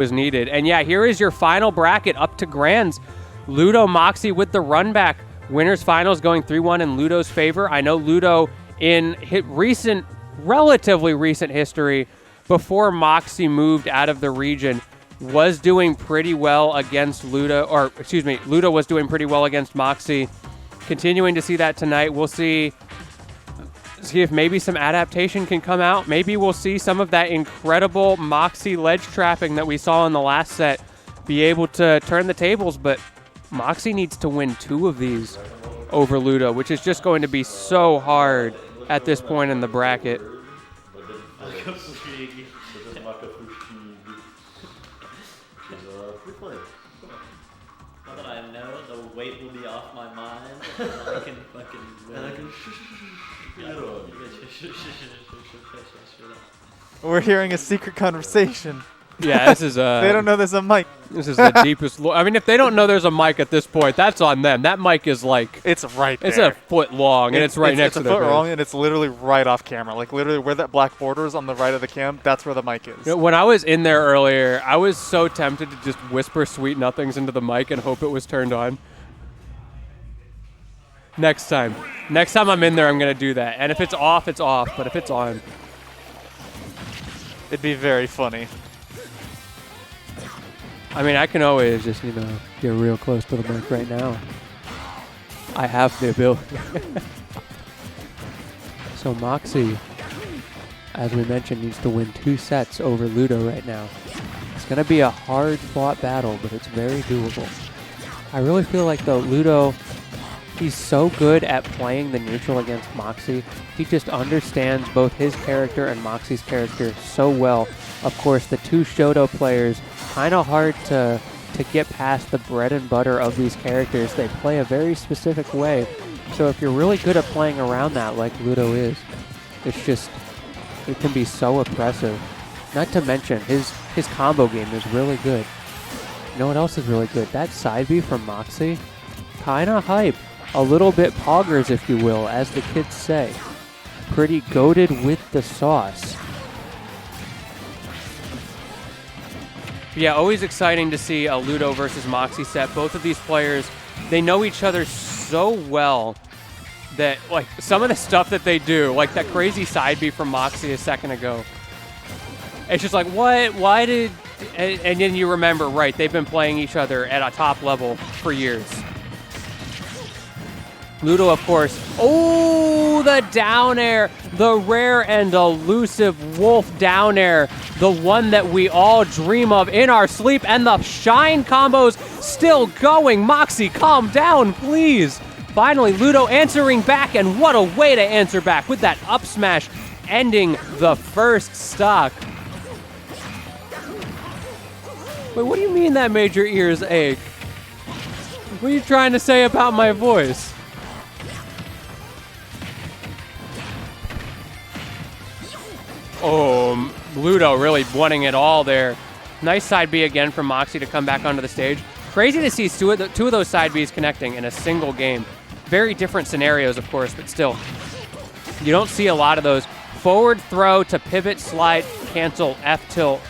was needed. And yeah, here is your final bracket up to grands. Ludo, Moxi with the run back. Winners finals going 3-1 in Ludo's favor. I know Ludo in relatively recent history, before Moxi moved out of the region, was doing pretty well against Ludo, or excuse me, Ludo was doing pretty well against Moxi. Continuing to see that tonight. We'll see if maybe some adaptation can come out. Maybe we'll see some of that incredible Moxi ledge trapping that we saw in the last set be able to turn the tables, but Moxi needs to win 2 of these over Ludo, which is just going to be so hard at this point in the bracket. Now that I know the weight will be off my mind, and I can fucking win. We're hearing a secret conversation. Yeah, this is they don't know there's a mic. This is the deepest. I mean, if they don't know there's a mic at this point, that's on them. That mic is like it's right there. It's a foot long, and it's right next to their It's a foot long, and it's literally right off camera. Like literally where that black border is on the right of the cam, that's where the mic is. You know, when I was in there earlier, I was so tempted to just whisper sweet nothings into the mic and hope it was turned on. Next time I'm in there, I'm gonna do that. And if it's off, it's off. But if it's on, it'd be very funny. I mean, I can always just, get real close to the mic right now. I have the ability. So Moxi, as we mentioned, needs to win 2 sets over Ludo right now. It's going to be a hard-fought battle, but it's very doable. I really feel like, though, Ludo, he's so good at playing the neutral against Moxi. He just understands both his character and Moxi's character so well. Of course, the 2 Shoto players, kind of hard to get past the bread and butter of these characters. They play a very specific way. So if you're really good at playing around that like Ludo is, it can be so oppressive. Not to mention, his combo game is really good. You know what else is really good? That side B from Moxi, kind of hype. A little bit poggers, if you will, as the kids say. Pretty goated with the sauce. Yeah, always exciting to see a Ludo versus Moxi set. Both of these players, they know each other so well that, like, some of the stuff that they do, like that crazy side B from Moxi a second ago, it's just like, what? Why did... And then you remember, right, they've been playing each other at a top level for years. Ludo, of course. Oh, the down air. The rare and elusive wolf down air. The one that we all dream of in our sleep. And the shine combos still going. Moxi, calm down, please. Finally, Ludo answering back. And what a way to answer back with that up smash ending the first stock. Wait, what do you mean that made your ears ache? What are you trying to say about my voice? Oh, Ludo really wanting it all there. Nice side B again from Moxi to come back onto the stage. Crazy to see two of those side Bs connecting in a single game. Very different scenarios, of course, but still. You don't see a lot of those. Forward throw to pivot, slide, cancel, F tilt.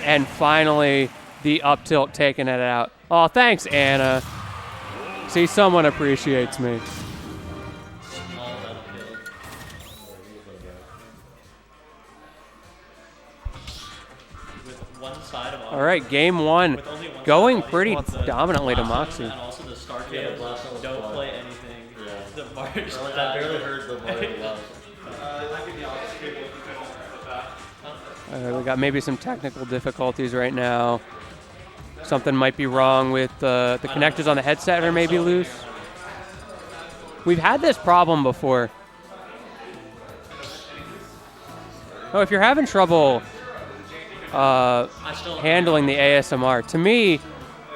And finally, the up tilt taking it out. Oh, thanks, Anna. See, someone appreciates me. All right, game 1, going pretty dominantly to Moxi. And also the start don't play anything. Yeah. The March. I barely heard the word. We got maybe some technical difficulties right now. Something might be wrong with the connectors on the headset, or maybe loose. We've had this problem before. Oh, if you're having trouble handling the ASMR, to me,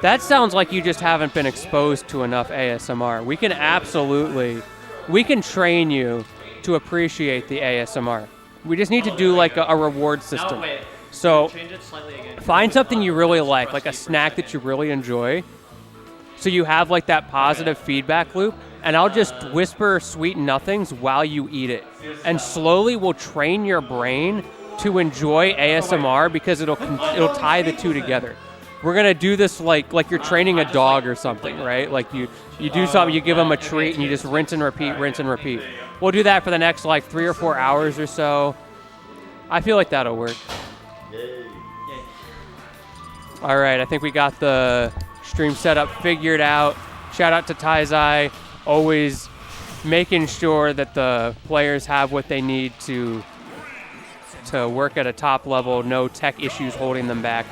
that sounds like you just haven't been exposed to enough ASMR. We can train you to appreciate the ASMR. We just need to do like a reward system. So find something you really like a snack that you really enjoy, so you have like that positive feedback loop, and I'll just whisper sweet nothings while you eat it. And slowly we'll train your brain to enjoy ASMR because it'll tie the two together. We're gonna do this like you're training a dog or something, right? Like you do something, you give them a treat, and you just rinse and repeat, rinse and repeat. We'll do that for the next like 3 or 4 hours or so. I feel like that'll work. All right, I think we got the stream setup figured out. Shout out to Taizai, always making sure that the players have what they need to work at a top level, no tech issues holding them back.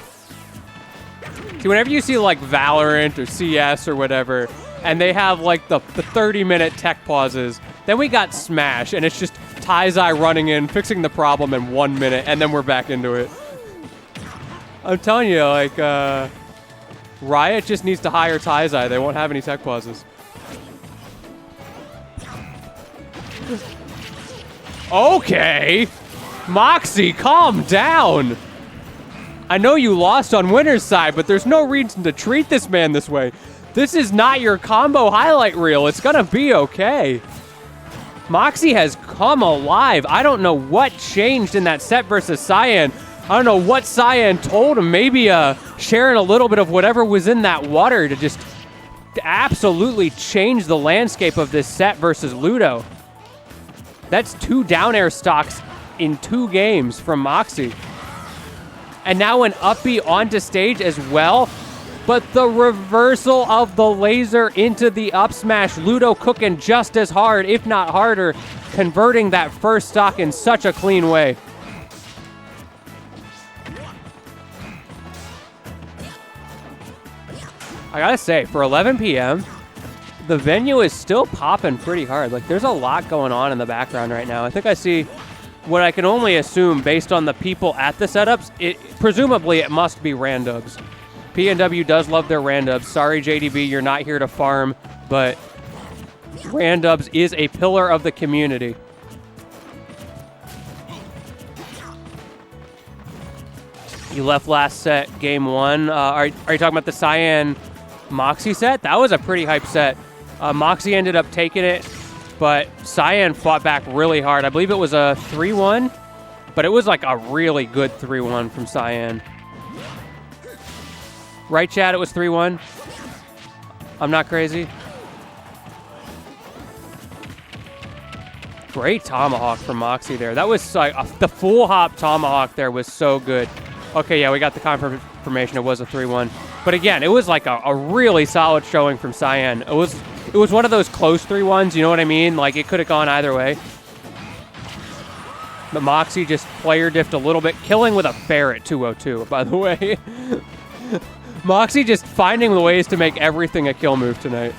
See, whenever you see like Valorant or CS or whatever, and they have like the 30-minute tech pauses, then we got Smash, and it's just Taizai running in, fixing the problem in 1 minute, and then we're back into it. I'm telling you, like, Riot just needs to hire Taizai. They won't have any tech pauses. Okay. Moxi, calm down. I know you lost on winner's side, but there's no reason to treat this man this way. This is not your combo highlight reel. It's gonna be okay. Moxi has come alive. I don't know what changed in that set versus Cyan. I don't know what Cyan told him. Maybe sharing a little bit of whatever was in that water to just absolutely change the landscape of this set versus Ludo. That's 2 down air stocks in 2 games from Moxi. And now an up B onto stage as well. But the reversal of the laser into the up smash. Ludo cooking just as hard, if not harder, converting that first stock in such a clean way. I gotta say, for 11 p.m., the venue is still popping pretty hard. Like, there's a lot going on in the background right now. I think I see what I can only assume based on the people at the setups. Presumably, it must be randubs. PNW does love their randubs. Sorry, JDB, you're not here to farm, but randubs is a pillar of the community. You left last set, game 1. Are you talking about the Cyan Moxi set? That was a pretty hype set. Moxi ended up taking it, but Cyan fought back really hard. I believe it was a 3-1, but it was like a really good 3-1 from Cyan. Right, Chad? It was 3-1. I'm not crazy. Great tomahawk from Moxi there. That was like the full hop tomahawk there was so good. Okay, yeah, we got the confirmation. It was a 3-1. But again, it was like a really solid showing from Cyan. It was one of those close 3-1s, you know what I mean? Like, it could have gone either way. But Moxi just player diffed a little bit, killing with a fair at 202, by the way. Moxi just finding the ways to make everything a kill move tonight.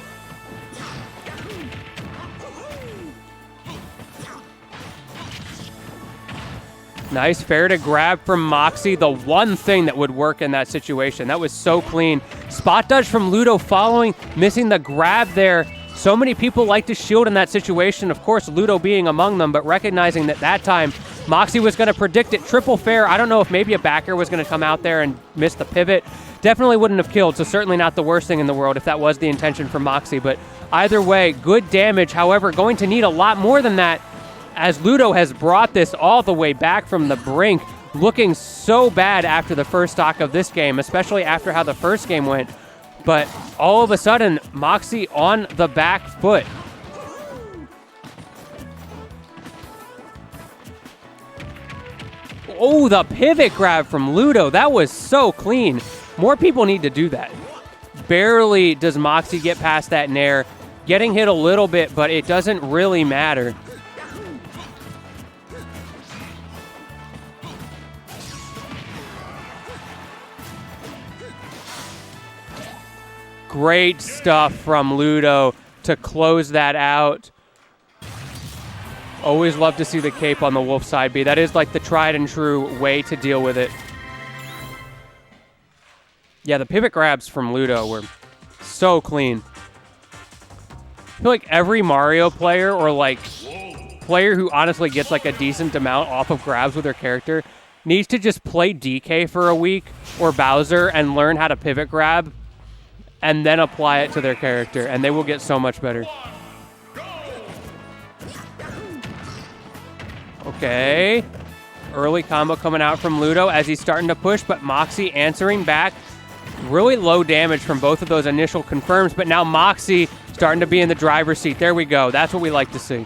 Nice fair to grab from Moxi, the one thing that would work in that situation. That was so clean. Spot dodge from Ludo following, missing the grab there. So many people like to shield in that situation, of course, Ludo being among them, but recognizing that time, Moxi was going to predict it. Triple fair. I don't know if maybe a backer was going to come out there and miss the pivot. Definitely wouldn't have killed, so certainly not the worst thing in the world if that was the intention from Moxi. But either way, good damage. However, going to need a lot more than that, as Ludo has brought this all the way back from the brink, looking so bad after the first stock of this game, especially after how the first game went. But all of a sudden, Moxi on the back foot. Oh, the pivot grab from Ludo. That was so clean. More people need to do that. Barely does Moxi get past that nair. Getting hit a little bit, but it doesn't really matter. Great stuff from Ludo to close that out. Always love to see the cape on the Wolf side B. That is like the tried and true way to deal with it. Yeah, the pivot grabs from Ludo were so clean. I feel like every Mario player or like player who honestly gets like a decent amount off of grabs with their character needs to just play DK for a week or Bowser and learn how to pivot grab and then apply it to their character, and they will get so much better. Okay. Early combo coming out from Ludo as he's starting to push, but Moxi answering back. Really low damage from both of those initial confirms, but now Moxi starting to be in the driver's seat. There we go. That's what we like to see.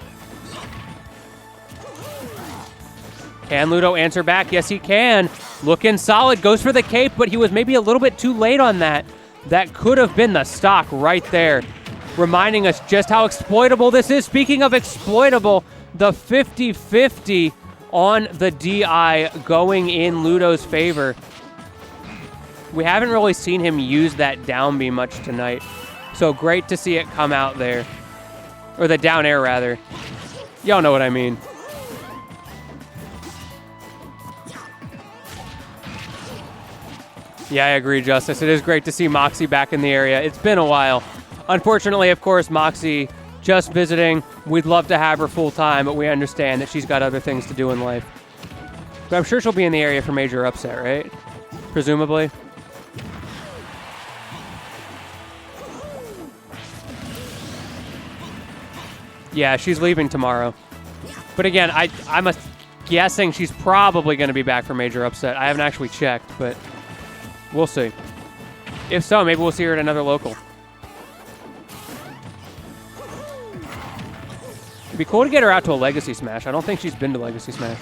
Can Ludo answer back? Yes, he can. Looking solid. Goes for the cape, but he was maybe a little bit too late on that. That could have been the stock right there, reminding us just how exploitable this is. Speaking of exploitable, the 50-50 on the DI going in Ludo's favor. We haven't really seen him use that down B much tonight, so great to see it come out there. Or the down air, rather. Y'all know what I mean. Yeah, I agree, Justice. It is great to see Moxi back in the area. It's been a while. Unfortunately, of course, Moxi just visiting. We'd love to have her full-time, but we understand that she's got other things to do in life. But I'm sure she'll be in the area for major upset, right? Presumably. Yeah, she's leaving tomorrow. But again, I'm guessing she's probably going to be back for major upset. I haven't actually checked, but we'll see. If so, maybe we'll see her at another local. It'd be cool to get her out to a Legacy Smash. I don't think she's been to Legacy Smash.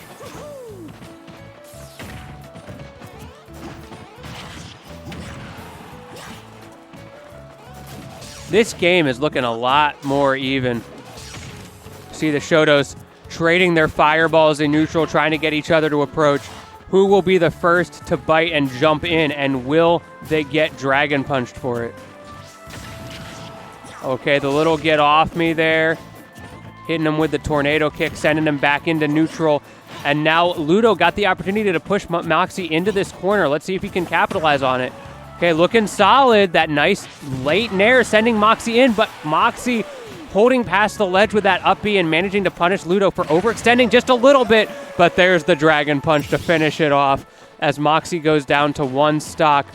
This game is looking a lot more even. See the Shotos trading their fireballs in neutral, trying to get each other to approach. Who will be the first to bite and jump in, and will they get Dragon Punched for it? Okay, the little get off me there. Hitting him with the tornado kick, sending him back into neutral. And now Ludo got the opportunity to push Moxi into this corner. Let's see if he can capitalize on it. Okay, looking solid. That nice late nair sending Moxi in, but Moxi holding past the ledge with that up B and managing to punish Ludo for overextending just a little bit. But there's the Dragon Punch to finish it off as Moxi goes down to one stock.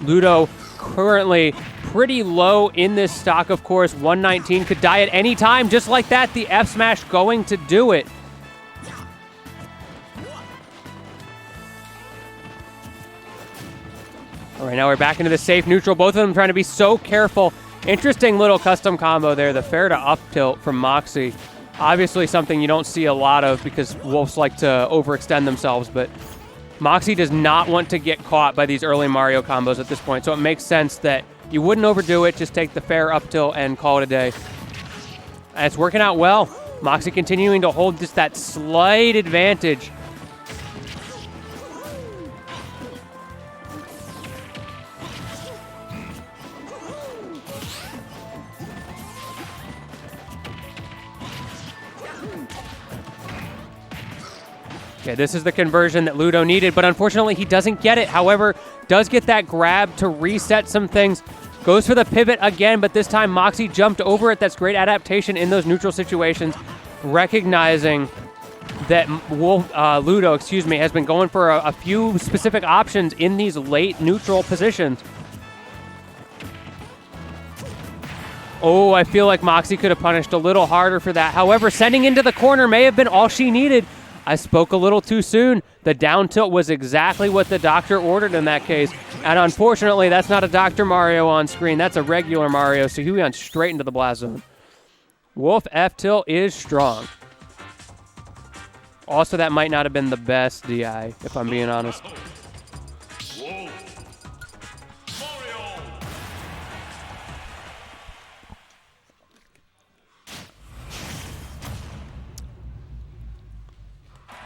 Ludo currently pretty low in this stock, of course. 119 could die at any time. Just like that, the F smash going to do it. All right, now we're back into the safe neutral. Both of them trying to be so careful. Interesting little custom combo there. The fair to up tilt from Moxi. Obviously something you don't see a lot of because Wolves like to overextend themselves, but Moxi does not want to get caught by these early Mario combos at this point, so it makes sense that you wouldn't overdo it. Just take the fair up tilt and call it a day. And it's working out well. Moxi continuing to hold just that slight advantage. Okay, this is the conversion that Ludo needed, but unfortunately he doesn't get it. However, does get that grab to reset some things. Goes for the pivot again, but this time Moxi jumped over it. That's great adaptation in those neutral situations, recognizing that Ludo, has been going for a few specific options in these late neutral positions. Oh, I feel like Moxi could have punished a little harder for that. However, sending into the corner may have been all she needed. I spoke a little too soon. The down tilt was exactly what the doctor ordered in that case. And unfortunately, that's not a Dr. Mario on screen. That's a regular Mario, so he went straight into the blast zone. Wolf F tilt is strong. Also, that might not have been the best DI, if I'm being honest.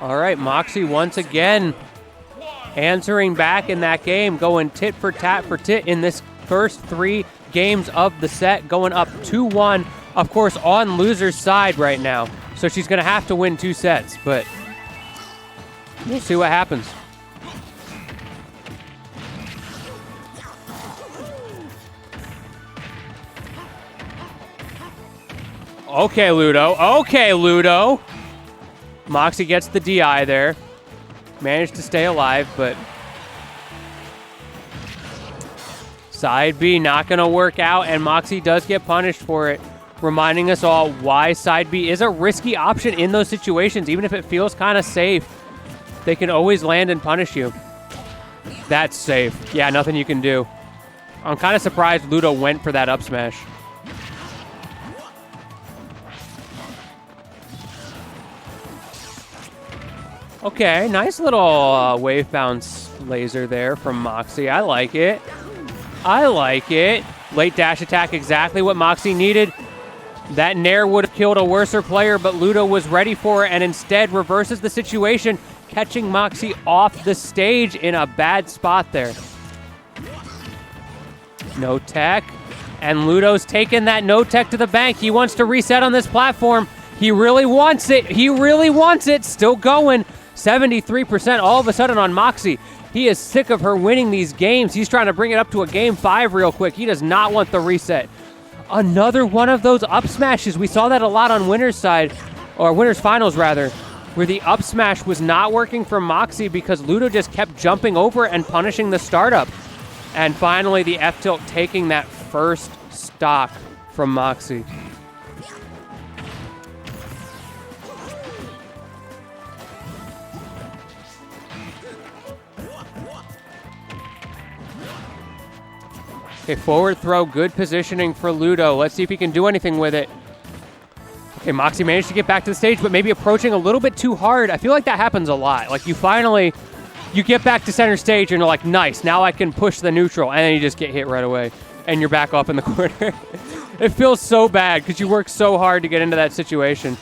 All right, Moxi once again answering back in that game, going tit for tat for tit in this first 3 games of the set, going up 2-1, of course, on loser's side right now. So she's going to have to win 2 sets, but we'll see what happens. Okay, Ludo. Okay, Ludo. Moxi gets the DI there. Managed to stay alive, but side B not going to work out, and Moxi does get punished for it, reminding us all why side B is a risky option in those situations, even if it feels kind of safe. They can always land and punish you. That's safe. Yeah, nothing you can do. I'm kind of surprised Ludo went for that up smash. Okay, nice little wave bounce laser there from Moxi. I like it. I like it. Late dash attack, exactly what Moxi needed. That nair would have killed a worser player, but Ludo was ready for it and instead reverses the situation, catching Moxi off the stage in a bad spot there. No tech. And Ludo's taken that no tech to the bank. He wants to reset on this platform. He really wants it. He really wants it. Still going. 73% all of a sudden on Moxi. He is sick of her winning these games. He's trying to bring it up to a game 5 real quick. He does not want the reset. Another one of those up smashes. We saw that a lot on winner's side, or winner's finals rather, where the up smash was not working for Moxi because Ludo just kept jumping over and punishing the startup. And finally the F tilt taking that first stock from Moxi. Okay, forward throw, good positioning for Ludo. Let's see if he can do anything with it. Okay, Moxi managed to get back to the stage, but maybe approaching a little bit too hard. I feel like that happens a lot. Like you get back to center stage and you're like, nice, now I can push the neutral, and then you just get hit right away, and you're back up in the corner. It feels so bad because you work so hard to get into that situation.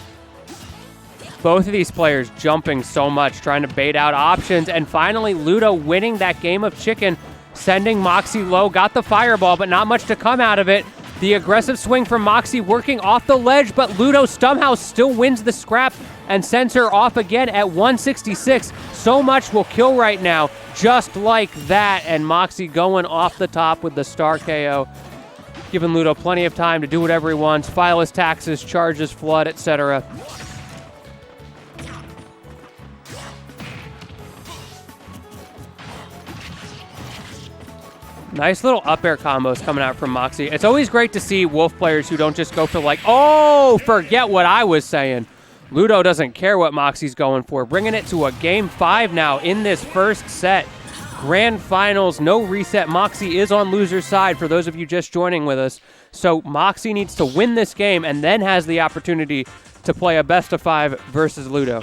Both of these players jumping so much, trying to bait out options, and finally Ludo winning that game of chicken, sending Moxi low, got the fireball, but not much to come out of it. The aggressive swing from Moxi working off the ledge, but Ludo somehow still wins the scrap and sends her off again at 166. So much will kill right now, just like that, and Moxi going off the top with the star KO, giving Ludo plenty of time to do whatever he wants, file his taxes, charge his flood, etc. Nice little up air combos coming out from Moxi. It's always great to see Wolf players who don't just go for like, oh, forget what I was saying. Ludo doesn't care what Moxi's going for. Bringing it to a game 5 now in this first set. Grand finals, no reset. Moxi is on loser's side for those of you just joining with us. So Moxi needs to win this game and then has the opportunity to play a best of 5 versus Ludo.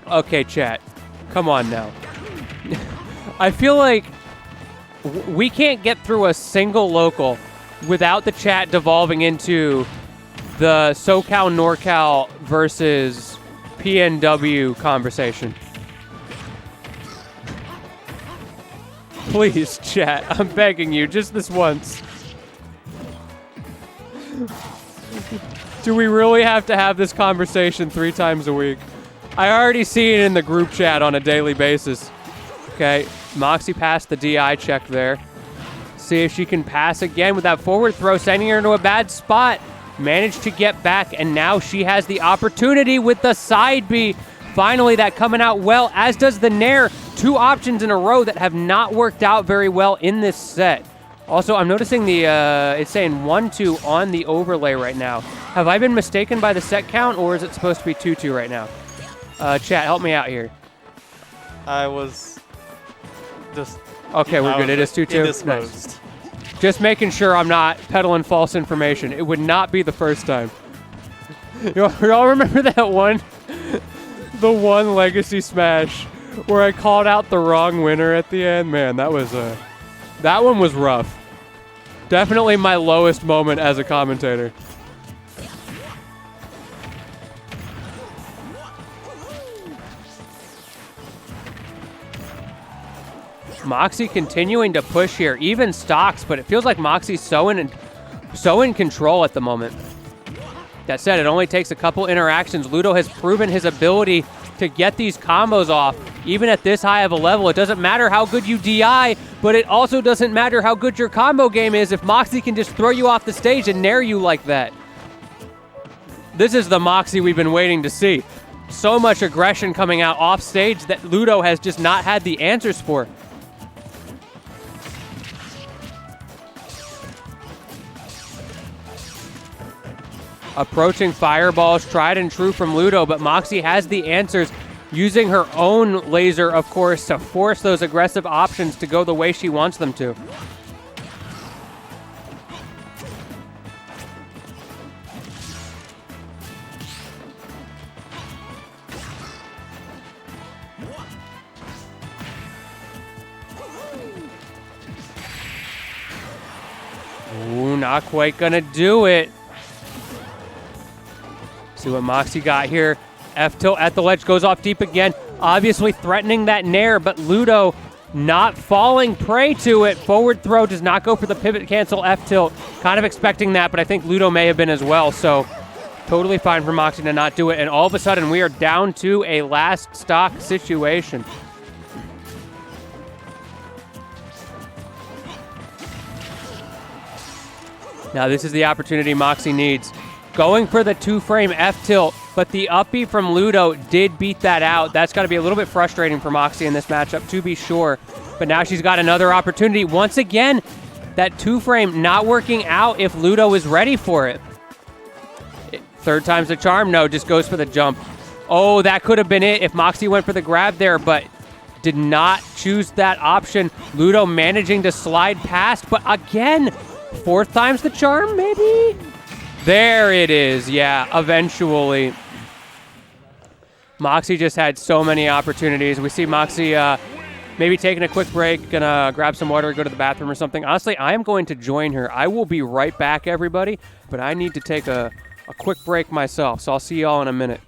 Okay, chat. Come on now. I feel like we can't get through a single local without the chat devolving into the SoCal NorCal versus PNW conversation. Please, chat. I'm begging you, just this once. Do we really have to have this conversation 3 times a week? I already see it in the group chat on a daily basis. Okay, Moxi passed the DI check there. See if she can pass again with that forward throw, sending her into a bad spot. Managed to get back, and now she has the opportunity with the side B. Finally, that coming out well, as does the Nair. 2 options in a row that have not worked out very well in this set. Also, I'm noticing it's saying 1-2 on the overlay right now. Have I been mistaken by the set count, or is it supposed to be 2-2 right now? Chat, help me out here. I was just... Okay, we're good. It is 2-2. Indisposed. Nice. Just making sure I'm not peddling false information. It would not be the first time. Y'all remember that one? The one Legacy Smash where I called out the wrong winner at the end? Man, that one was rough. Definitely my lowest moment as a commentator. Moxi continuing to push here, even stocks, but it feels like Moxi's so in control at the moment. That said, it only takes a couple interactions. Ludo has proven his ability to get these combos off, even at this high of a level. It doesn't matter how good you DI, but it also doesn't matter how good your combo game is if Moxi can just throw you off the stage and nair you like that. This is the Moxie we've been waiting to see. So much aggression coming out off stage that Ludo has just not had the answers for. Approaching fireballs, tried and true from Ludo, but Moxi has the answers, using her own laser, of course, to force those aggressive options to go the way she wants them to. Ooh, not quite gonna do it. See what Moxi got here. F tilt at the ledge, goes off deep again. Obviously threatening that nair, but Ludo not falling prey to it. Forward throw does not go for the pivot cancel F tilt. Kind of expecting that, but I think Ludo may have been as well. So totally fine for Moxi to not do it. And all of a sudden we are down to a last stock situation. Now this is the opportunity Moxi needs. Going for the 2-frame F-tilt, but the up-B from Ludo did beat that out. That's got to be a little bit frustrating for Moxi in this matchup, to be sure. But now she's got another opportunity. Once again, that 2-frame not working out if Ludo is ready for it. Third time's the charm? No, just goes for the jump. Oh, that could have been it if Moxi went for the grab there, but did not choose that option. Ludo managing to slide past, but again, fourth time's the charm, maybe? There it is, yeah, eventually. Moxi just had so many opportunities. We see Moxi maybe taking a quick break, gonna grab some water, go to the bathroom or something. Honestly, I am going to join her. I will be right back, everybody, but I need to take a quick break myself, so I'll see y'all in a minute.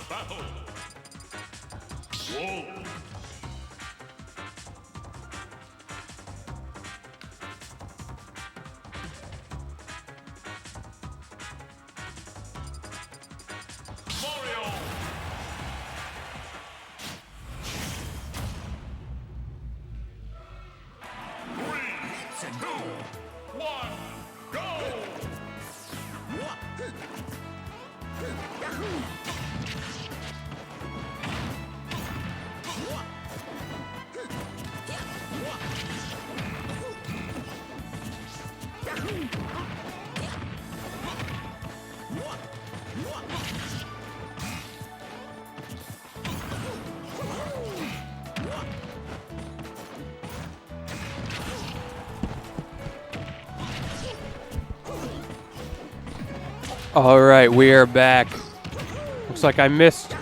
Battle. Whoa. Mario. 3, 2, 1, go! All right, we are back. Looks like I missed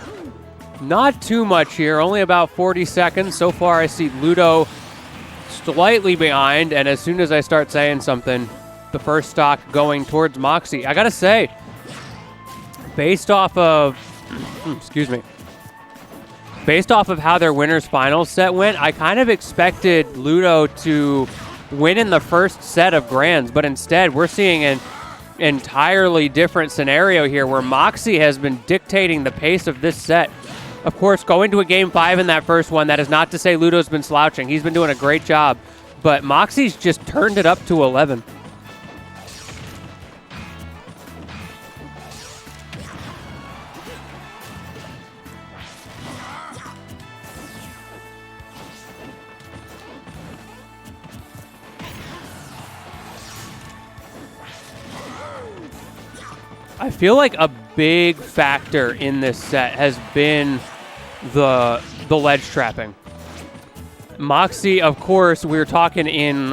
not too much here, only about 40 seconds. So far, I see Ludo slightly behind, and as soon as I start saying something, the first stock going towards Moxi. I gotta say, based off of, based off of how their winners finals set went, I kind of expected Ludo to win in the first set of grands, but instead we're seeing an entirely different scenario here where Moxi has been dictating the pace of this set. Of course, going to a game 5 in that first one, that is not to say Ludo's been slouching. He's been doing a great job, but Moxi's just turned it up to 11. I feel like a big factor in this set has been the ledge trapping. Moxi, of course, we were talking in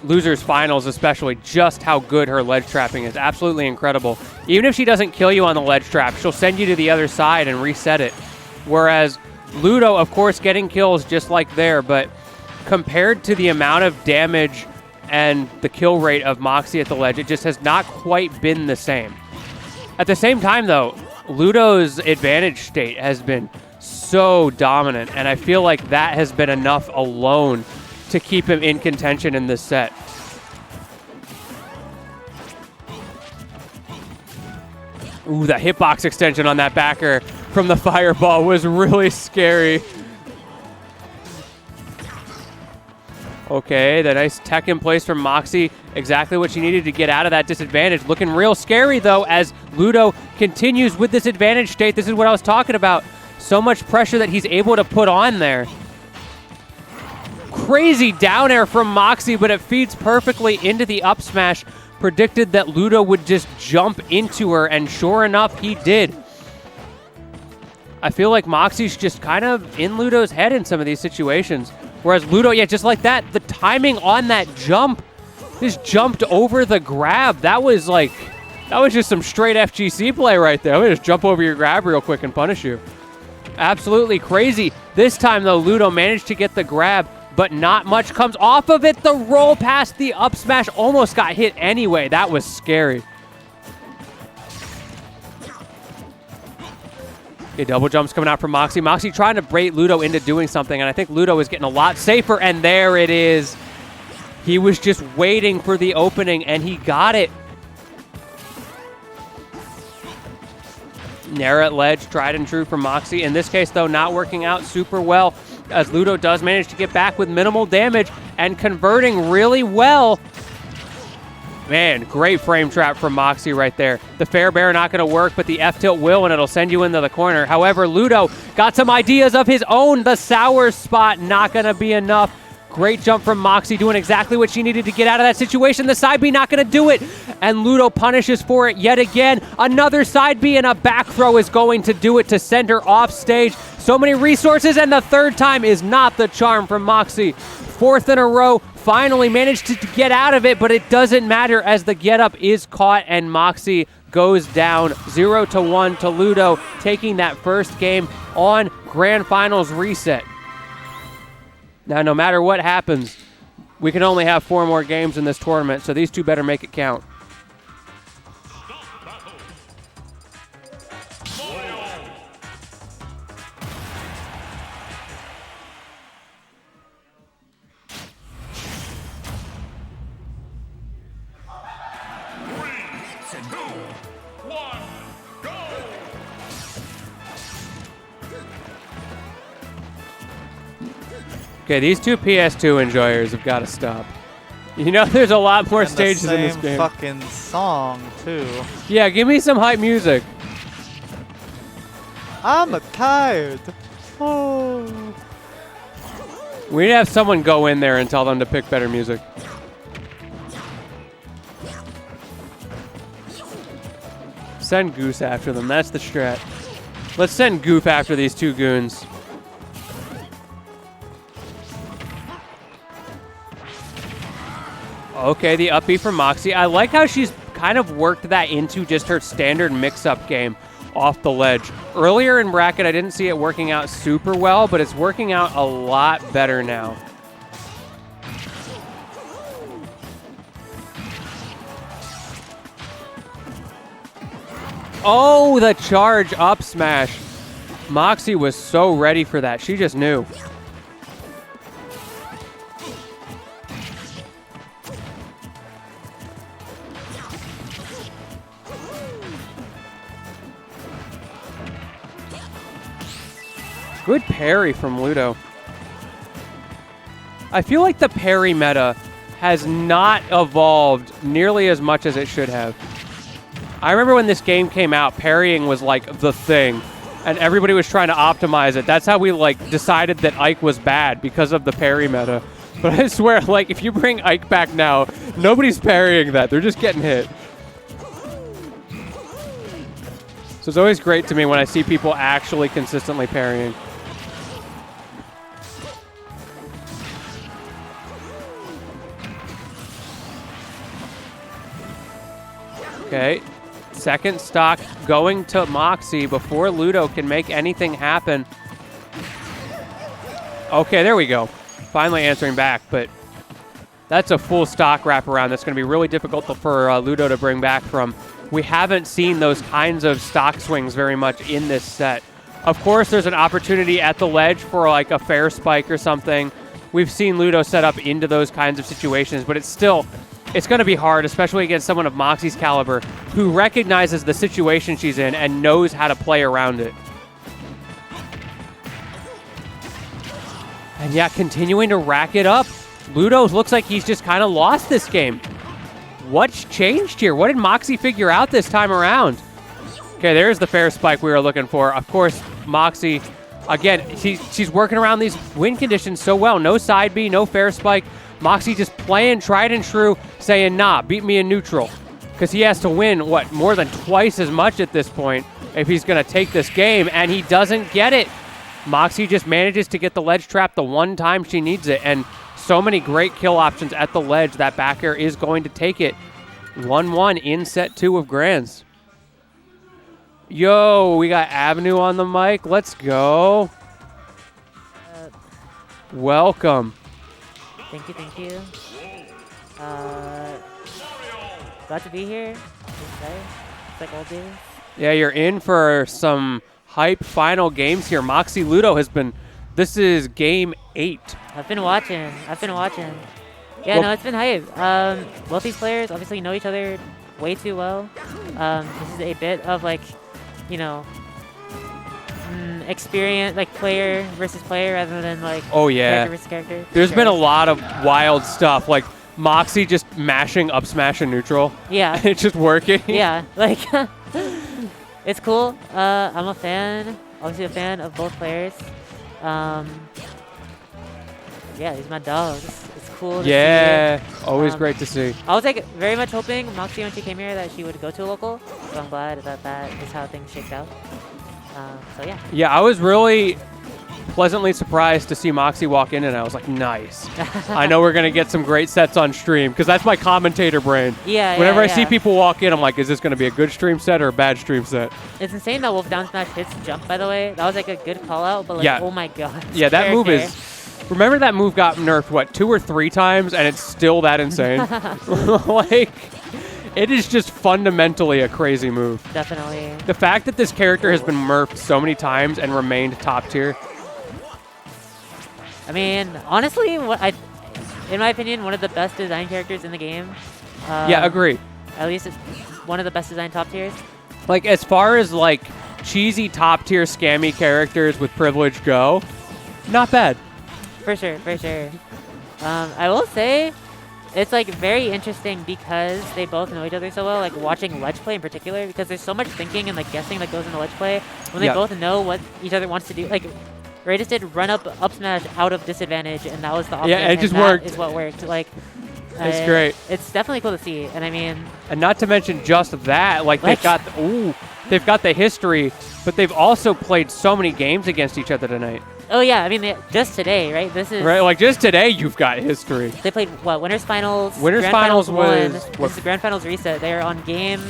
losers finals especially just how good her ledge trapping is. Absolutely incredible. Even if she doesn't kill you on the ledge trap, she'll send you to the other side and reset it. Whereas Ludo, of course, getting kills just like there, but compared to the amount of damage and the kill rate of Moxi at the ledge, it just has not quite been the same. At the same time, though, Ludo's advantage state has been so dominant, and I feel like that has been enough alone to keep him in contention in this set. Ooh, that hitbox extension on that backer from the fireball was really scary. Okay, the nice tech in place from Moxi. Exactly what she needed to get out of that disadvantage. Looking real scary, though, as Ludo continues with this advantage state. This is what I was talking about. So much pressure that he's able to put on there. Crazy down air from Moxi, but it feeds perfectly into the up smash. Predicted that Ludo would just jump into her, and sure enough, he did. I feel like Moxi's just kind of in Ludo's head in some of these situations. Whereas Ludo, yeah, just like that, the timing on that jump just jumped over the grab. That was just some straight FGC play right there. Let me just jump over your grab real quick and punish you. Absolutely crazy. This time, though, Ludo managed to get the grab, but not much comes off of it. The roll past the up smash almost got hit anyway. That was scary. Okay, double jumps coming out from Moxi. Moxi trying to bait Ludo into doing something, and I think Ludo is getting a lot safer, and there it is. He was just waiting for the opening, and he got it. Nair ledge, tried and true from Moxi. In this case, though, not working out super well, as Ludo does manage to get back with minimal damage and converting really well. Man, great frame trap from Moxi right there. The fair bear not going to work, but the F-tilt will, and it'll send you into the corner. However, Ludo got some ideas of his own. The sour spot not going to be enough. Great jump from Moxi, doing exactly what she needed to get out of that situation. The side B not going to do it, and Ludo punishes for it yet again. Another side B and a back throw is going to do it to send her off stage. So many resources, and the third time is not the charm from Moxi. Fourth in a row, finally managed to get out of it, but it doesn't matter as the get up is caught, and Moxi goes down 0-1 to Ludo, taking that first game on Grand Finals reset. Now, no matter what happens, we can only have 4 more games in this tournament, so these two better make it count. Okay, these two PS2 enjoyers have got to stop. You know, there's a lot more stages in this game. Fucking song too. Yeah, give me some hype music. I'm tired. Oh. We need to have someone go in there and tell them to pick better music. Send Goose after them. That's the strat. Let's send Goof after these two goons. Okay, the up B from Moxi. I like how she's kind of worked that into just her standard mix-up game off the ledge. Earlier in bracket, I didn't see it working out super well, but it's working out a lot better now. Oh, the charge up smash. Moxi was so ready for that. She just knew. Good parry from Ludo. I feel like the parry meta has not evolved nearly as much as it should have. I remember when this game came out, parrying was like the thing, and everybody was trying to optimize it. That's how we like decided that Ike was bad, because of the parry meta. But I swear, like, if you bring Ike back now, nobody's parrying that. They're just getting hit. So it's always great to me when I see people actually consistently parrying. Okay, second stock going to Moxi before Ludo can make anything happen. Okay, there we go. Finally answering back, but that's a full stock wraparound that's going to be really difficult for Ludo to bring back from. We haven't seen those kinds of stock swings very much in this set. Of course, there's an opportunity at the ledge for like a fair spike or something. We've seen Ludo set up into those kinds of situations, but it's going to be hard, especially against someone of Moxi's caliber who recognizes the situation she's in and knows how to play around it. And yeah, continuing to rack it up. Ludo looks like he's just kind of lost this game. What's changed here? What did Moxi figure out this time around? Okay, there's the fair spike we were looking for. Of course, Moxi, again, she's working around these win conditions so well. No side B, no fair spike. Moxi just playing tried and true, saying, nah, beat me in neutral. Because he has to win, what, more than twice as much at this point if he's going to take this game, and he doesn't get it. Moxi just manages to get the ledge trap the one time she needs it, and so many great kill options at the ledge. That back air is going to take it. 1-1 in set 2 of Grands. Yo, we got Avenue on the mic. Let's go. Welcome. Thank you. Glad to be here. It's like old days. Yeah, you're in for some hype final games here. Moxi Ludo has been, this is game 8. I've been watching. Yeah, Well, no, it's been hype. Both these players obviously know each other way too well. This is a bit of like, you know, experience, like player versus player rather than like character versus character. There's been a lot of wild stuff, like Moxi just mashing up smash and neutral. Yeah. It's just working. Yeah, like it's cool. I'm a fan, obviously a fan of both players. Yeah, he's my dog. It's cool to see. Always great to see. I was like very much hoping Moxi, when she came here, that she would go to a local. So I'm glad that is how things shaked out. So yeah. Yeah, I was really pleasantly surprised to see Moxi walk in, and I was like, nice. I know we're going to get some great sets on stream, because that's my commentator brain. Yeah, Whenever I yeah. see people walk in, I'm like, is this going to be a good stream set or a bad stream set? It's insane that Wolf down smash hits jump, by the way. That was like a good call out, but like, Yeah. oh my god. Yeah, that move is... Remember that move got nerfed, what, 2 or 3 times, and it's still that insane? Like, it is just fundamentally a crazy move. Definitely. The fact that this character has been nerfed so many times and remained top tier. I mean, honestly, in my opinion, one of the best design characters in the game. Yeah, agree. At least it's one of the best design top tiers. Like, as far as, like, cheesy top tier scammy characters with privilege go, not bad. For sure. I will say, it's like very interesting because they both know each other so well, like watching ledge play in particular, because there's so much thinking and like guessing that goes into ledge play when they both know what each other wants to do. Like, Ray just did run up smash out of disadvantage, and that was the option. Yeah, it just that worked. is what worked. Like, it's great. It's definitely cool to see, and I mean, and not to mention just that, like they've got the history, but they've also played so many games against each other tonight. oh yeah, I mean just today, right? This is Right, like just today you've got history. They played what? Winners finals. Winners Grand finals one. was This is the grand finals reset. They are on game.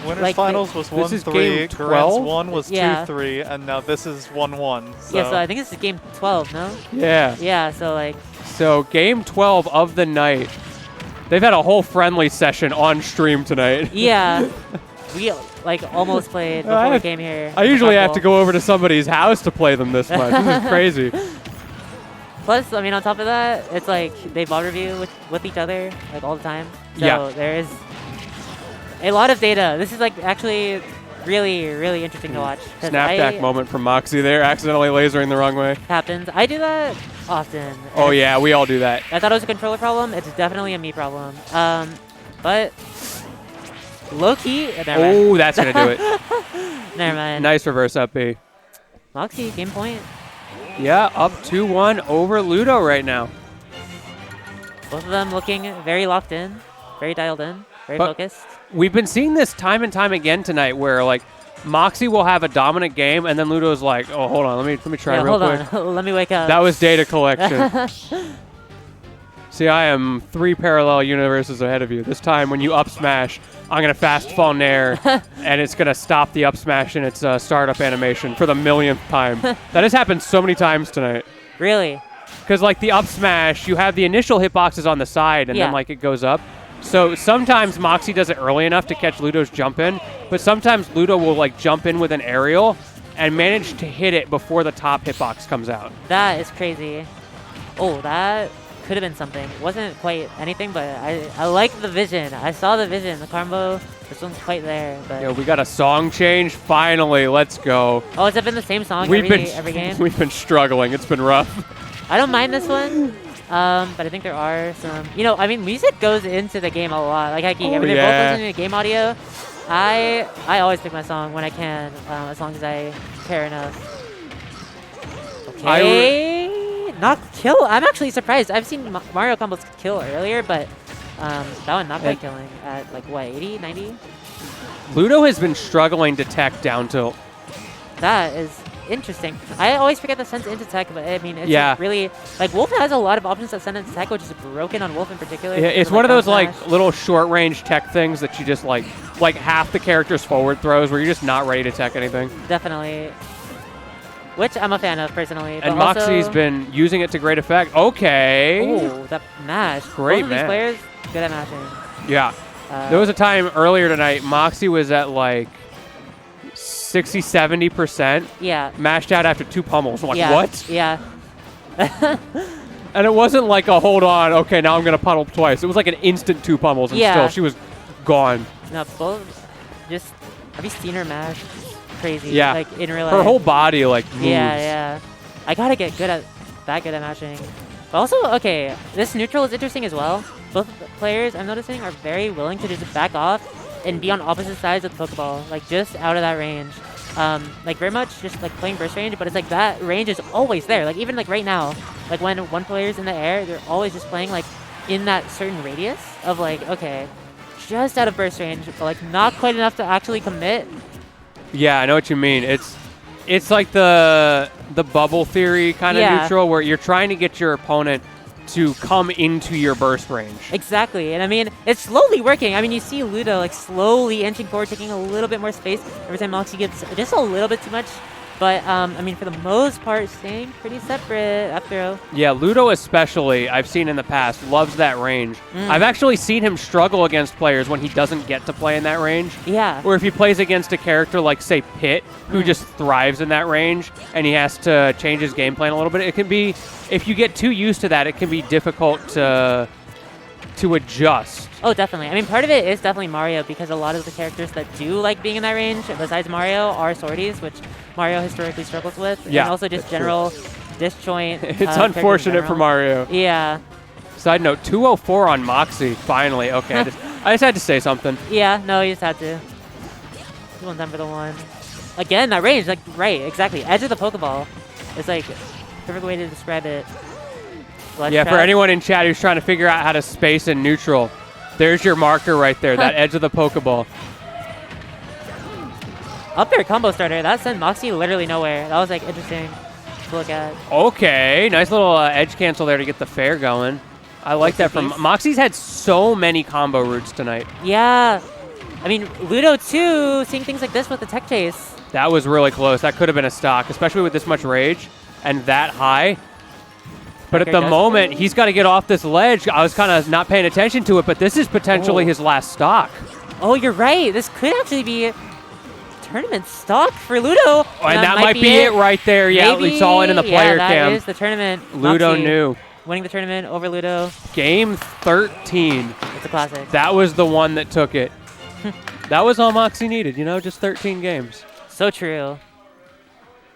Winners finals was this is 1-3. game 12? Grands 1 was Yeah. 2-3, and now this is 1-1. So. Yeah, so I think this is game 12, no? Yeah. Yeah, so like. So game 12 of the night. They've had a whole friendly session on stream tonight. Yeah. We like almost played before we came here. I usually have to go over to somebody's house to play them this much. This is crazy. Plus, I mean, on top of that, it's like they VOD review with each other like all the time. So Yeah. there is a lot of data. This is like actually really, really interesting to watch. Snapback moment from Moxi there, accidentally lasering the wrong way. Happens. I do that often. Oh yeah, we all do that. I thought it was a controller problem. It's definitely a me problem. But low key. Oh, that's gonna do it. Never mind. Nice reverse up B. Moxi, game point. Yeah, up 2-1 over Ludo right now. Both of them looking very locked in, very dialed in, very focused. We've been seeing this time and time again tonight where, like, Moxi will have a dominant game, and then Ludo's like, oh, hold on, let me try Yeah, real hold quick. on. Let me wake up. That was data collection. See, I am 3 parallel universes ahead of you. This time, when you up smash, I'm going to fast fall nair, and it's going to stop the up smash in its startup animation for the millionth time. That has happened so many times tonight. Really? Because, like, the up smash, you have the initial hitboxes on the side, and Yeah. then, like, it goes up. So sometimes Moxi does it early enough to catch Ludo's jump in, but sometimes Ludo will, like, jump in with an aerial and manage to hit it before the top hitbox comes out. That is crazy. Oh, that could have been something. Wasn't quite anything, but I like the vision. I saw the vision. The combo, this one's quite there. But Yeah, we got a song change. Finally, let's go. oh, has it been the same song every game? We've been struggling. It's been rough. I don't mind this one, but I think there are some. You know, I mean, music goes into the game a lot. Like Heike, I mean, they're both listening to game audio. I always pick my song when I can, as long as I care enough. Okay. Not kill. I'm actually surprised. I've seen Mario combos kill earlier, but that one not quite killing at like what, 80, 90? Ludo has been struggling to tech down tilt. That is interesting. I always forget to send into tech, but I mean, it's Yeah. just really like Wolf has a lot of options that send into tech, which is broken on Wolf in particular. Yeah, it's with, one of those down like smash. little short range tech things that you just like half the character's forward throws where you're just not ready to tech anything. Definitely. Which I'm a fan of personally. And but Moxie's also, been using it to great effect. Okay. oh, that mash. Great Both of these mash. players good at mashing. Yeah. There was a time earlier tonight, Moxie was at like 60, 70%. Yeah. Mashed out after 2 pummels. I'm like, Yeah. what? Yeah. And it wasn't like a hold on, okay, now I'm going to pummel twice. It was like an instant 2 pummels, and Yeah. still she was gone. No, both. Just have you seen her mash? Crazy. Yeah. Like in real life. Her whole body like moves. Yeah, yeah. I gotta get good at mashing. But also, okay, this neutral is interesting as well. Both players, I'm noticing, are very willing to just back off and be on opposite sides of the Pokeball, like just out of that range. Like very much just like playing burst range, but it's like that range is always there. Like even like right now, like when one player's in the air, they're always just playing like in that certain radius of like, okay, just out of burst range, but like not quite enough to actually commit. Yeah, I know what you mean. It's like the bubble theory kind of Yeah. neutral where you're trying to get your opponent to come into your burst range. Exactly, and I mean, it's slowly working. I mean, you see Ludo like slowly inching forward, taking a little bit more space every time Moxie gets just a little bit too much. But, I mean, for the most part, staying pretty separate up throw. Yeah, Ludo especially, I've seen in the past, loves that range. I've actually seen him struggle against players when he doesn't get to play in that range. Yeah. Or if he plays against a character like, say, Pit, who just thrives in that range, and he has to change his game plan a little bit. It can be, if you get too used to that, it can be difficult to adjust. Oh, definitely. I mean, part of it is definitely Mario because a lot of the characters that do like being in that range, besides Mario, are swordies, which Mario historically struggles with. Yeah, And also just general disjoint. It's characters in unfortunate for general. Mario. Yeah. Side note, 204 on Moxie, finally. Okay, I just had to say something. Yeah, no, you just had to. One time for the one. Again, that range, like, right, exactly. Edge of the Pokeball. It's like, perfect way to describe it. Ledge Yeah, for trap. anyone in chat who's trying to figure out how to space in neutral, there's your marker right there, that edge of the Pokeball. Up there, combo starter. That sent Moxie literally nowhere. That was, like, interesting to look at. Okay, nice little edge cancel there to get the fair going. I like that from Moxie's had so many combo routes tonight. Yeah. I mean, Ludo, too, seeing things like this with the tech chase. That was really close. That could have been a stock, especially with this much rage and that high. But at the moment, he's got to get off this ledge. I was kind of not paying attention to it, but this is potentially his last stock. Oh, you're right. This could actually be a tournament stock for Ludo. Oh, and that might be it right there. Yeah, Maybe. we saw it in the player yeah, cam. that is the tournament. Ludo Moxie knew. winning the tournament over Ludo. Game 13. It's a classic. That was the one that took it. That was all Moxie needed, you know, just 13 games. So true.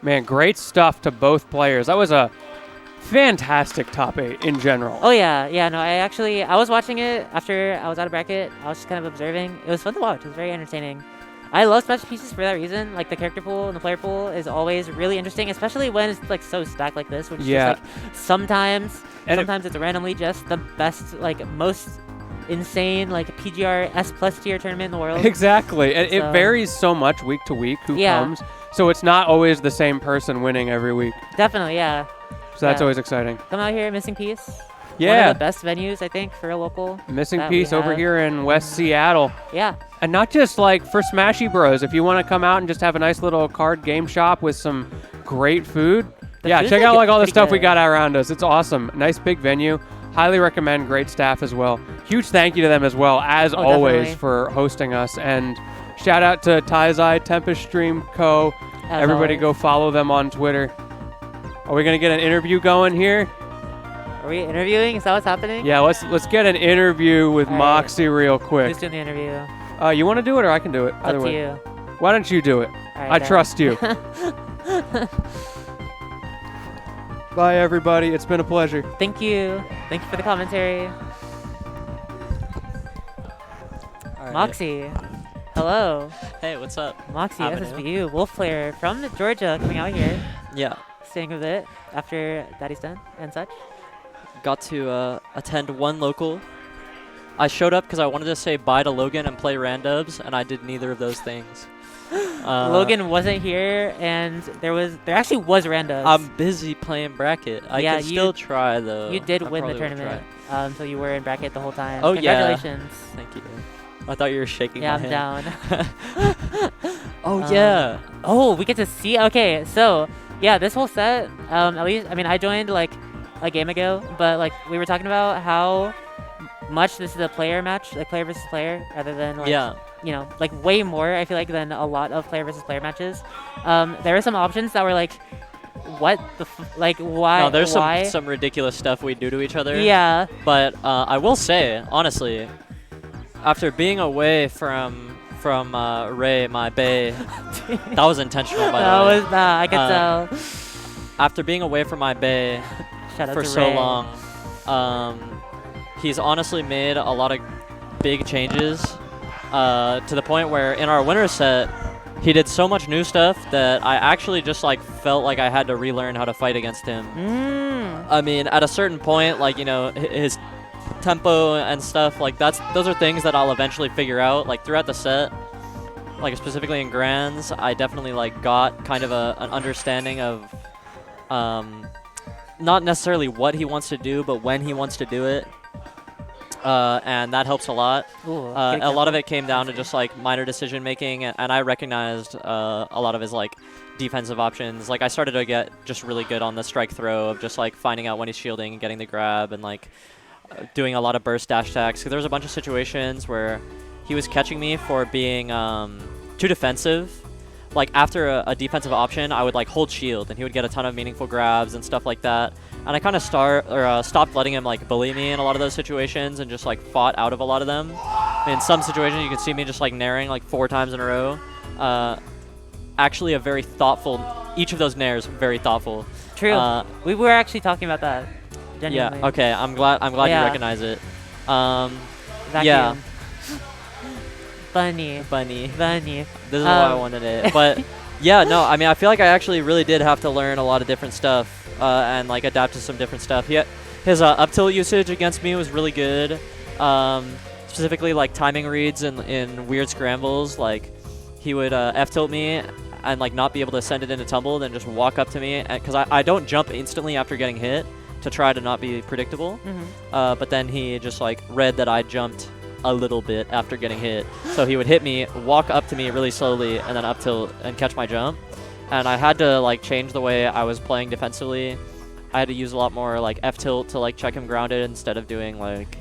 Man, great stuff to both players. That was a fantastic top 8 in general. Oh, yeah. Yeah, no, I was watching it after I was out of bracket. I was just kind of observing. It was fun to watch. It was very entertaining. I love special pieces for that reason. Like, the character pool and the player pool is always really interesting, especially when it's, like, so stacked like this, which is just, like, sometimes it's randomly just the best, like, most insane like PGR S plus tier tournament in the world. Exactly. And it So- varies so much week to week who Yeah. comes. So it's not always the same person winning every week. Definitely, yeah. So that's Yeah. always exciting. Come out here, Missing Piece. One Yeah. of the best venues, I think, for a local. Missing that we Piece over have. here in West Seattle. Yeah. And not just like for Smashy Bros. If you want to come out and just have a nice little card game shop with some great food. The Yeah, food's, check like, out like all the pretty stuff we good. got around us. It's awesome. Nice big venue. Highly recommend. Great staff as well. Huge thank you to them as well, as Oh, always, definitely. for hosting us. And shout out to Taizai, Tempest Stream Co. As Everybody always. go follow them on Twitter. Are we gonna get an interview going here? Are we interviewing? Is that what's happening? Yeah, let's get an interview with All right. Moxie real quick. Who's doing the interview? You want to do it or I can do it? Either Up to way. you. Why don't you do it? All right, I bet. trust you. Bye, everybody. It's been a pleasure. Thank you. Thank you for the commentary. Alright. Moxie. Hello. Hey, what's up? Moxie, Avenue. SSBU, Wolf player from Georgia coming out here. Yeah, Staying a bit after Daddy's done and such. got to attend one local. I showed up because I wanted to say bye to Logan and play randubs, and I did neither of those things. Logan wasn't here, and there actually was randos. I'm busy playing bracket. I Yeah, can you- still try though. You did I win the probably will tournament, so you were in bracket the whole time. Oh, yeah. Congratulations. try. Thank you. I thought you were shaking Yeah, my I'm hand. down. Oh yeah. Oh, we get to see. Okay, so yeah, this whole set. At least, I mean, I joined like a game ago, but like we were talking about how much this is a player match, like player versus player, rather than like Yeah. you know, like way more. I feel like than a lot of player versus player matches. There were some options that were like, what the like why? No, there's why? some ridiculous stuff we do to each other. Yeah. But I will say, honestly, after being away from Ray, my bae, that was intentional by That the way. was I could tell. After being away from my bae Shout out for to so Ray. long, he's honestly made a lot of big changes to the point where in our winter set, he did so much new stuff that I actually just like felt like I had to relearn how to fight against him. I mean, at a certain point, like, you know, his tempo and stuff, like those are things that I'll eventually figure out. Like throughout the set, like specifically in grands, I definitely like got kind of an understanding of not necessarily what he wants to do, but when he wants to do it. And that helps a lot. Ooh, A lot of it came down to just like minor decision making, and I recognized a lot of his like defensive options. Like I started to get just really good on the strike throw of just like finding out when he's shielding and getting the grab, and like doing a lot of burst dash attacks. 'Cause there was a bunch of situations where he was catching me for being too defensive. Like after a defensive option, I would like hold shield, and he would get a ton of meaningful grabs and stuff like that. And I kind of stopped letting him like bully me in a lot of those situations, and just like fought out of a lot of them. In some situations, you can see me just like nairing like 4 times in a row. Actually, a very thoughtful. Each of those nairs very thoughtful. True. We were actually talking about that. Genuinely. Yeah. Okay. I'm glad Yeah. you recognize it. Vacuum. Yeah. Bunny. Bunny. Bunny. This is why I wanted it. But yeah, no, I mean, I feel like I actually really did have to learn a lot of different stuff and like adapt to some different stuff. His up tilt usage against me was really good. Specifically, like timing reads in weird scrambles. Like he would F tilt me and like not be able to send it into tumble, then just walk up to me, because I don't jump instantly after getting hit to try to not be predictable. But then he just like read that I jumped a little bit after getting hit, so he would hit me, walk up to me really slowly, and then up tilt and catch my jump. And I had to like change the way I was playing defensively. I had to use a lot more like F tilt to like check him grounded instead of doing like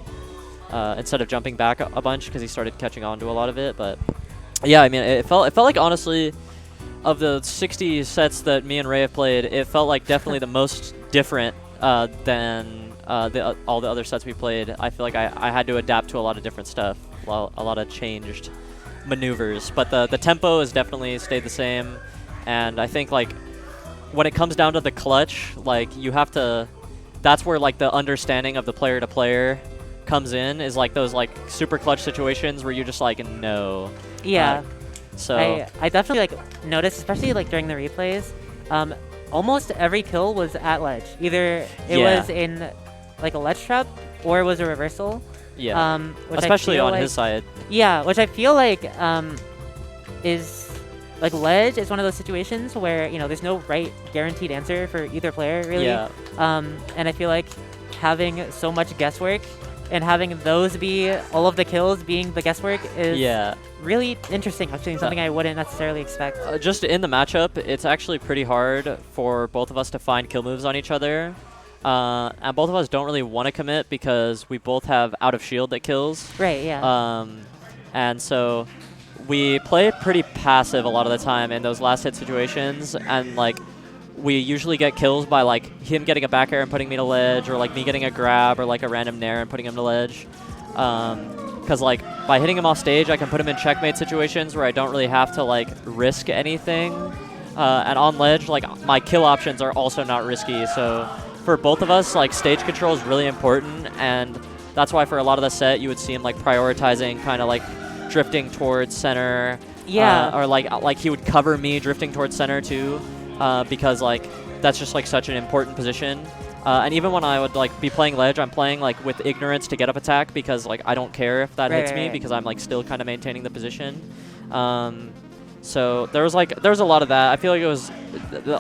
instead of jumping back a bunch, because he started catching on to a lot of it. But yeah, I mean, it felt like, honestly, of the 60 sets that me and Ray have played, it felt like definitely the most different than all the other sets we played. I feel like I had to adapt to a lot of different stuff, a lot of changed maneuvers. But the tempo has definitely stayed the same. And I think like when it comes down to the clutch, like you have to, that's where like the understanding of the player to player comes in, is like those like super clutch situations where you just like know. Yeah. So I definitely like noticed, especially like during the replays, almost every kill was at ledge. Either it Yeah. was in like a ledge trap or it was a reversal. Yeah. Which I Especially feel on like, his side. Yeah, which I feel like is like ledge is one of those situations where there's no right guaranteed answer for either player really. Yeah. And I feel like having so much guesswork and having those be all of the kills being the guesswork is really interesting. Actually, something I wouldn't necessarily expect. Just in the matchup, it's actually pretty hard for both of us to find kill moves on each other. And both of us don't really want to commit because we both have out of shield that kills. Right, yeah. And so we play pretty passive a lot of the time in those last hit situations, and like we usually get kills by like him getting a back air and putting me to ledge, or like me getting a grab or like a random nair and putting him to ledge. Because like by hitting him off stage, I can put him in checkmate situations where I don't really have to like risk anything. And on ledge, like my kill options are also not risky. So for both of us, like stage control is really important, and that's why for a lot of the set you would see him like prioritizing kind of like drifting towards center. Yeah. Or like he would cover me drifting towards center too, because like that's just like such an important position. And even when I would like be playing ledge, I'm playing like with ignorance to get up attack because like I don't care if that hits me because I'm like still kind of maintaining the position. So there was a lot of that. I feel like it was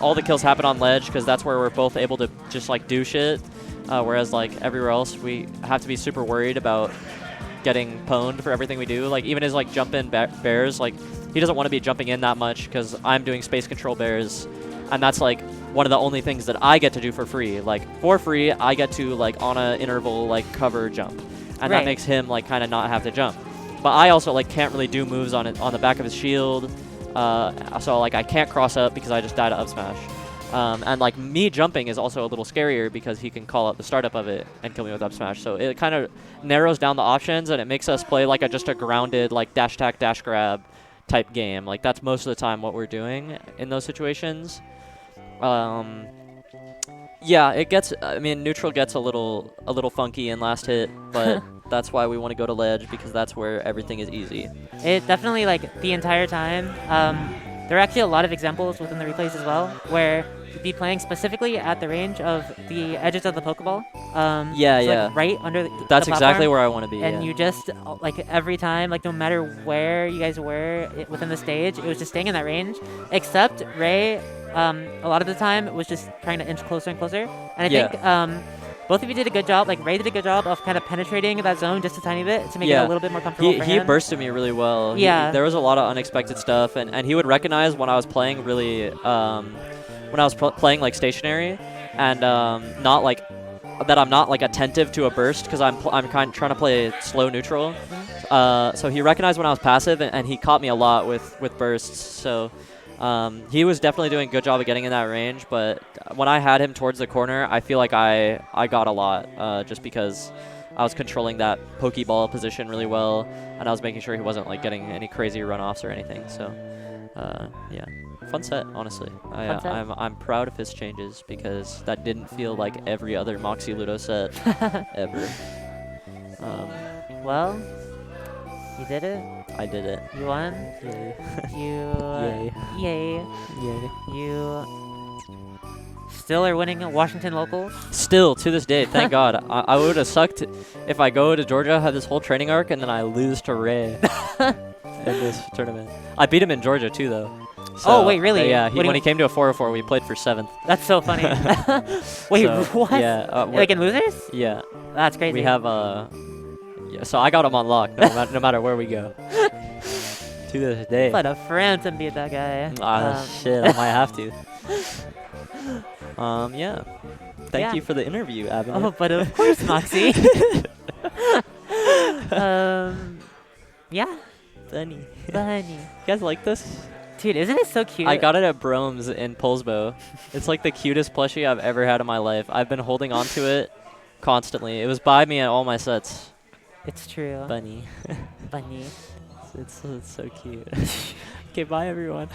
all the kills happen on ledge because that's where we're both able to just like do shit. Whereas like everywhere else, we have to be super worried about getting pwned for everything we do. Like even his like jump in bears, like he doesn't want to be jumping in that much because I'm doing space control bears, and that's like one of the only things that I get to do for free. Like for free, I get to like on a interval like cover jump, and that makes him like kind of not have to jump. But I also like can't really do moves on it on the back of his shield. So like I can't cross up because I just died to up smash. And like me jumping is also a little scarier because he can call out the startup of it and kill me with up smash. So it kind of narrows down the options, and it makes us play like just a grounded like dash attack dash grab type game. Like that's most of the time what we're doing in those situations. Yeah, it gets. I mean, neutral gets a little funky in last hit, but that's why we want to go to ledge because that's where everything is easy. It definitely like the entire time. There are actually a lot of examples within the replays as well where you'd be playing specifically at the range of the edges of the Pokeball. Like right under the That's platform, exactly where I want to be. And you just like every time, like no matter where you guys were within the stage, it was just staying in that range. Except Ray, a lot of the time was just trying to inch closer and closer. And I think both of you did a good job. Like Ray did a good job of kind of penetrating that zone just a tiny bit to make it a little bit more comfortable for him. He bursted me really well. Yeah. There was a lot of unexpected stuff, and he would recognize when I was playing really, when I was playing like stationary, and not like that I'm not like attentive to a burst because I'm kind of trying to play slow neutral. So he recognized when I was passive, and he caught me a lot with bursts. So. He was definitely doing a good job of getting in that range, but when I had him towards the corner, I feel like I got a lot, just because I was controlling that Pokeball position really well, and I was making sure he wasn't like getting any crazy runoffs or anything. So, yeah, fun set, honestly. I'm proud of his changes because that didn't feel like every other Moxie Ludo set ever. Well, you did it. I did it. You won. Yay. You. Yay. Yay. You still are winning Washington locals. Still, to this day, thank God. I would have sucked if I go to Georgia, have this whole training arc, and then I lose to Ray in this tournament. I beat him in Georgia, too, though. So, oh, wait, really? Yeah, when he came to a 404, we played for 7th. That's so funny. Wait, so, what? Yeah. Like in losers? Yeah. That's crazy. We have, yeah, so I got him on lock, no matter where we go. To this day. But a Frampton beat that guy. Shit, I might have to. Yeah. Thank you for the interview, Abby. Oh, but of course, Moxie. Yeah. Bunny. Bunny. You guys like this? Dude, isn't it so cute? I got it at Brome's in Polsbo. It's like the cutest plushie I've ever had in my life. I've been holding on to it constantly. It was by me at all my sets. It's true. Bunny. Bunny. It's so cute. Okay, bye everyone.